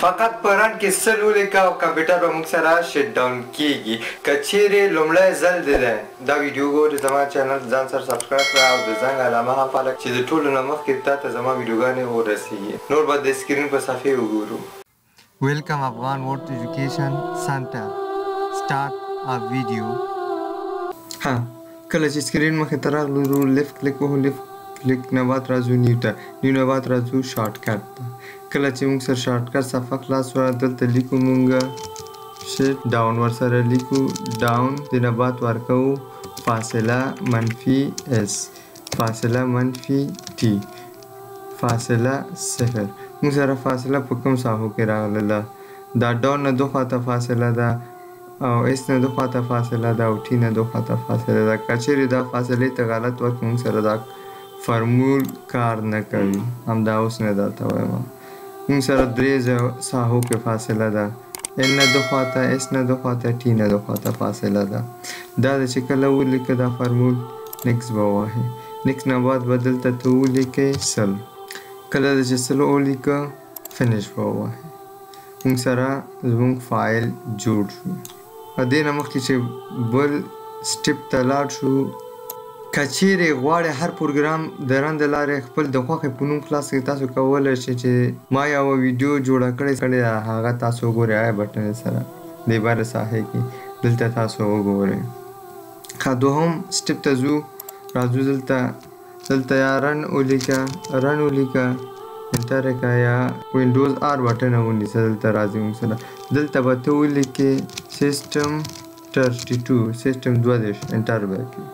فقط په رن کې سل ولیکه او کمپیوټر به موږ سره شټ ډاون کیږي. که چیرې لومړی ځل دی دا ویډیو ګورې زما چینل ځان سره سبسکرایب کړه او د زنګ علامه هم فعاله چې د ټولو نه مخکې تا ته زما ویډیوګانې ورسیږي. نور به د سکرین په صفحې وګورو. ویلکم افغان ورډ ایجوکیشن سنټر. سٹارټ ا ویډیو. کله چې سکرین مخې ته راغلو لیفټ کلیک وهو، لیفټ کلیک نه بعد راځو نیو ته، نیو نه بعد راځو شارټ کټ ته. کله چې موږ سره شارټ کټ صفحه خلاص شوه دلته لیکو موږ شیفټ ډاون ورسره لیکو ډاون، د نه بعد ورکوو فاصله منفي اس، فاصله منفي ټي، فاصله صفر. موږ سره فاصله په کوم ساحو کې راغله؟ دا ډاون نه دو خواته فاصله ده او اس نه دو خواته فاصله ده او ټي نه دو خواته فاصله ده. که چیرې دا فاصلې ته غلط ورکړو موږ سره دا فرمول کار نه کوي. همدا اوس نه درته وایم. موږ سره درې ساحو کې فاصله ده، ال نه دو خواته، اس نه دو خواته، ټي نه دو خواته فاصله ده. دا د چې کله ولیکه دا فرمول نیکس به ووهئ. نیکس نه بعد به دلته ته ولیکئ سل. کله د چې سل ولیکه فنش به ووهئ. موږ سره زموږ فایل جوړ شو. دې نه مخکې چې بل سټپ ته لاړ شو، که چیرې غواړئ هر پروګرام د رن د لارې خپل د خوښې په نوم خلاص کړئ، تاسو کولی شئ چې ما یوه ویډیو جوړه کړې ده هغه تاسو وګورئ آی بټن سره دې بره ساحې کې دلته تاسو وګورئ. دوهم سټپ ته ځو، راځو دلته یا رن ولیکه، رن ولیکه، انټر یې کړه یا وینډوز آر بټن ونیسه. دلته راځي موږ سره دلته به ته ولیکې سیسټم 32 سیسټم 32 انټر به کړي.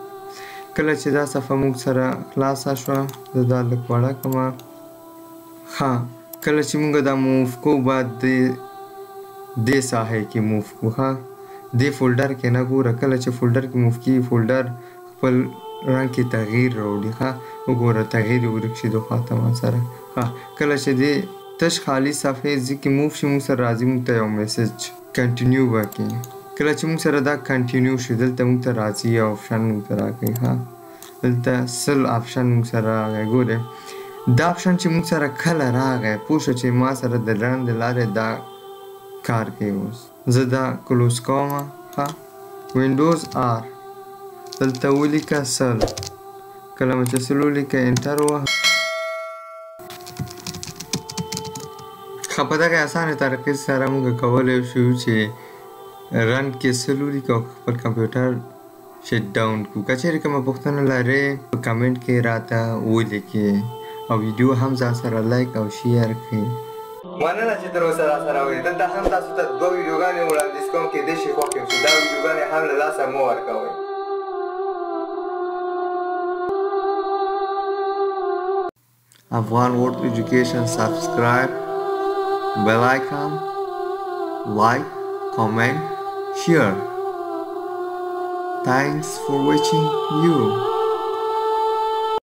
کله چې دا صفحه موږ سره خلاصه شوه زه دا لږ وړه کړمه. کله چې موږ دا موف کوو باید دې ساحې کې موف کوو. دې فولډر کې نه ګوره، کله چې فولډر کې موف کیږي فولډر خپل رنګ کې تغییر راوړي. وګوره تغییر یې ورک شي د خواته ما سره. کله چې دې تش خالي صفحې ځای کې موف شي موږ سره راځي موږ ته یو میسج کنټینیو به کړي. کله چې موږ سره دا کنټینیو شي دلته موږ ته راځي یو آپشن موږ ته راکوي. دلته سل آپشن موږ سره راغی. ګورئ دا آپشن چې موږ سره کله راغی پوه شه چې ما سره د رن د لارې دا کار کوي. اوس زه دا کلوز کوم. وینډوز آر دلته ولیکه سل. کله مو چې سل ولیکه انټر ووهه. په دغه اسانه طریقې سره موږ کولی شو چې رن کې سل ولیکو خپل کمپیوټر شټ ډاون کړو. که چیرې کومه پوښتنه لرئ په کمنټ کې راته ولیکئ او ویډیو هم ځان سره لایک او شیر کړئ. مننه چې تر اوسه راسره وئ. دلته هم تاسو ته دوه ویډیوګانې وړاندیز کوم، کیدای شي خوښ یې شي. دا ویډیوګانې هم له لاسه مه ورکوئ. افغان ورډ ایجوکیشن سبسکرایب، bell icon, like, comment, share. Thanks for watching you.